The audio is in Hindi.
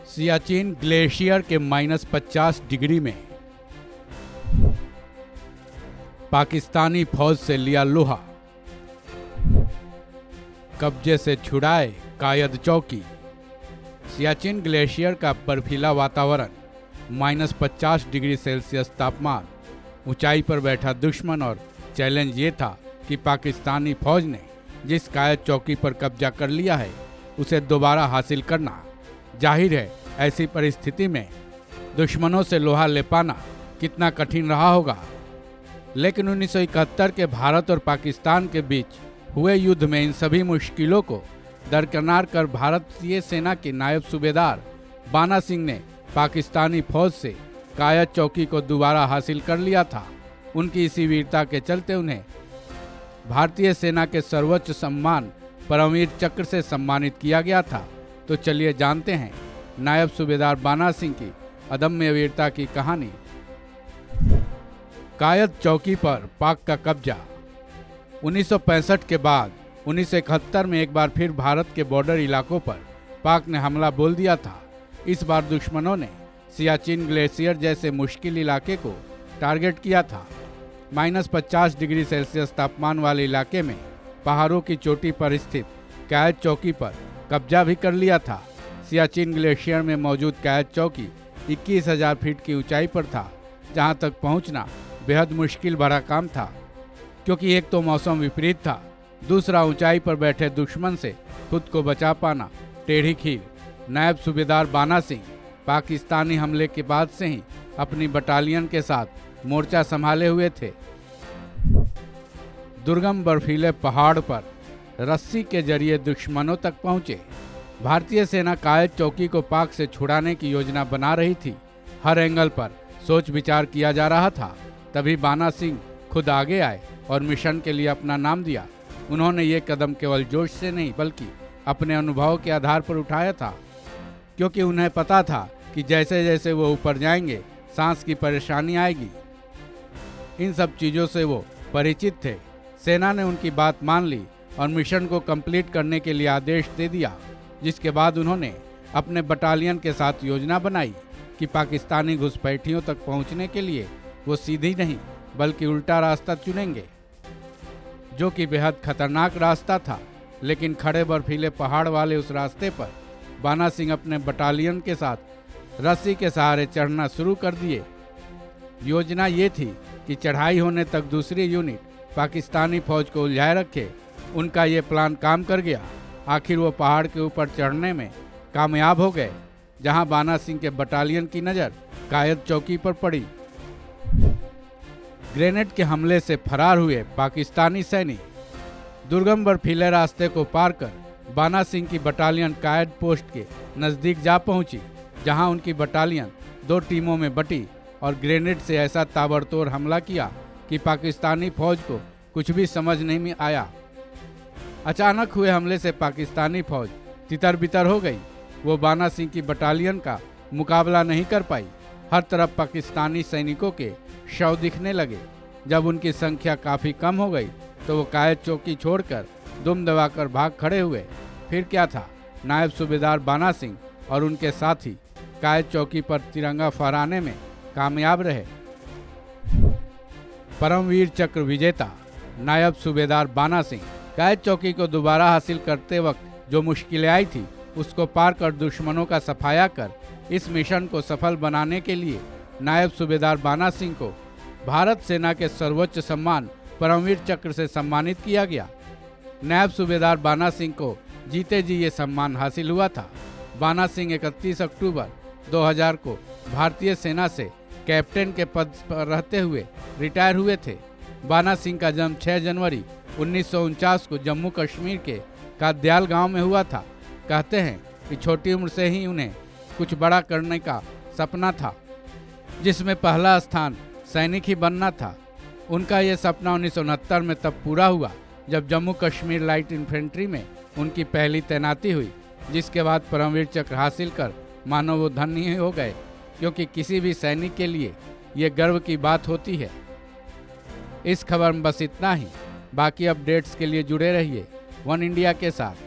सियाचिन ग्लेशियर के -50 डिग्री में पाकिस्तानी फौज से लिया लोहा, कब्जे से छुड़ाए कायद चौकी। सियाचिन ग्लेशियर का बर्फीला वातावरण, -50 डिग्री सेल्सियस तापमान, ऊंचाई पर बैठा दुश्मन और चैलेंज ये था कि पाकिस्तानी फौज ने जिस कायद चौकी पर कब्जा कर लिया है उसे दोबारा हासिल करना। जाहिर है ऐसी परिस्थिति में दुश्मनों से लोहा ले पाना कितना कठिन रहा होगा। लेकिन 1971 के भारत और पाकिस्तान के बीच हुए युद्ध में इन सभी मुश्किलों को दरकिनार कर भारतीय सेना के नायब सूबेदार बाना सिंह ने पाकिस्तानी फौज से कायद चौकी को दोबारा हासिल कर लिया था। उनकी इसी वीरता के चलते उन्हें भारतीय सेना के सर्वोच्च सम्मान परमवीर चक्र से सम्मानित किया गया था। तो चलिए जानते हैं नायब सूबेदार बाना सिंह की अदम्य वीरता की कहानी। कायद चौकी पर पाक का कब्जा। 1965 के बाद 1971 में एक बार फिर भारत के बॉर्डर इलाकों पर पाक ने हमला बोल दिया था। इस बार दुश्मनों ने सियाचिन ग्लेशियर जैसे मुश्किल इलाके को टारगेट किया था। -50 डिग्री सेल्सियस तापमान वाले इलाके में पहाड़ों की चोटी पर स्थित कायद चौकी पर कब्जा भी कर लिया था। सियाचिन ग्लेशियर में मौजूद कायद चौकी 21,000 फीट की ऊंचाई पर था, जहां तक पहुंचना बेहद मुश्किल भरा काम था, क्योंकि एक तो मौसम विपरीत था, दूसरा ऊंचाई पर बैठे दुश्मन से खुद को बचा पाना टेढ़ी खीर। नायब सूबेदार बाना सिंह पाकिस्तानी हमले के बाद से ही अपनी बटालियन के साथ मोर्चा संभाले हुए थे। दुर्गम बर्फीले पहाड़ पर रस्सी के जरिए दुश्मनों तक पहुंचे। भारतीय सेना कायद चौकी को पाक से छुड़ाने की योजना बना रही थी। हर एंगल पर सोच विचार किया जा रहा था। तभी बाना सिंह खुद आगे आए और मिशन के लिए अपना नाम दिया। उन्होंने ये कदम केवल जोश से नहीं बल्कि अपने अनुभव के आधार पर उठाया था, क्योंकि उन्हें पता था कि जैसे जैसे वो ऊपर जाएंगे सांस की परेशानी आएगी। इन सब चीज़ों से वो परिचित थे। सेना ने उनकी बात मान ली और मिशन को कंप्लीट करने के लिए आदेश दे दिया, जिसके बाद उन्होंने अपने बटालियन के साथ योजना बनाई कि पाकिस्तानी घुसपैठियों तक पहुंचने के लिए वो सीधी नहीं बल्कि उल्टा रास्ता चुनेंगे, जो कि बेहद खतरनाक रास्ता था। लेकिन खड़े बर्फीले पहाड़ वाले उस रास्ते पर बाना सिंह अपने बटालियन के साथ रस्सी के सहारे चढ़ना शुरू कर दिए। योजना ये थी कि चढ़ाई होने तक दूसरी यूनिट पाकिस्तानी फौज को उलझाए रखे। उनका ये प्लान काम कर गया। आखिर वो पहाड़ के ऊपर चढ़ने में कामयाब हो गए, जहां बाना सिंह के बटालियन की नज़र कायद चौकी पर पड़ी। ग्रेनेड के हमले से फरार हुए पाकिस्तानी सैनिक दुर्गम बर्फीले रास्ते को पार कर बाना सिंह की बटालियन कायद पोस्ट के नज़दीक जा पहुंची, जहां उनकी बटालियन 2 टीमों में बटी और ग्रेनेड से ऐसा ताबड़तोड़ हमला किया कि पाकिस्तानी फौज को कुछ भी समझ नहीं में आया। अचानक हुए हमले से पाकिस्तानी फौज तितर बितर हो गई। वो बाना सिंह की बटालियन का मुकाबला नहीं कर पाई। हर तरफ पाकिस्तानी सैनिकों के शव दिखने लगे। जब उनकी संख्या काफ़ी कम हो गई तो वो कायद चौकी छोड़कर दुम दबाकर भाग खड़े हुए। फिर क्या था, नायब सूबेदार बाना सिंह और उनके साथी कायद चौकी पर तिरंगा फहराने में कामयाब रहे। परमवीर चक्र विजेता नायब सूबेदार बाना सिंह कायद चौकी को दोबारा हासिल करते वक्त जो मुश्किलें आई थी उसको पार कर दुश्मनों का सफाया कर इस मिशन को सफल बनाने के लिए नायब सूबेदार बाना सिंह को भारत सेना के सर्वोच्च सम्मान परमवीर चक्र से सम्मानित किया गया। नायब सूबेदार बाना सिंह को जीते जी ये सम्मान हासिल हुआ था। बाना सिंह 31 अक्टूबर 2000 को भारतीय सेना से कैप्टन के पद पर रहते हुए रिटायर हुए थे। बाना सिंह का जन्म 6 जनवरी 1949 को जम्मू कश्मीर के काद्याल गांव में हुआ था। कहते हैं कि छोटी उम्र से ही उन्हें कुछ बड़ा करने का सपना था, जिसमें पहला स्थान सैनिक ही बनना था। उनका ये सपना 1969 में तब पूरा हुआ जब जम्मू कश्मीर लाइट इन्फेंट्री में उनकी पहली तैनाती हुई, जिसके बाद परमवीर चक्र हासिल कर मानो वो धन्य ही हो गए, क्योंकि किसी भी सैनिक के लिए ये गर्व की बात होती है। इस खबर में बस इतना ही। बाकी अपडेट्स के लिए जुड़े रहिए वन इंडिया के साथ।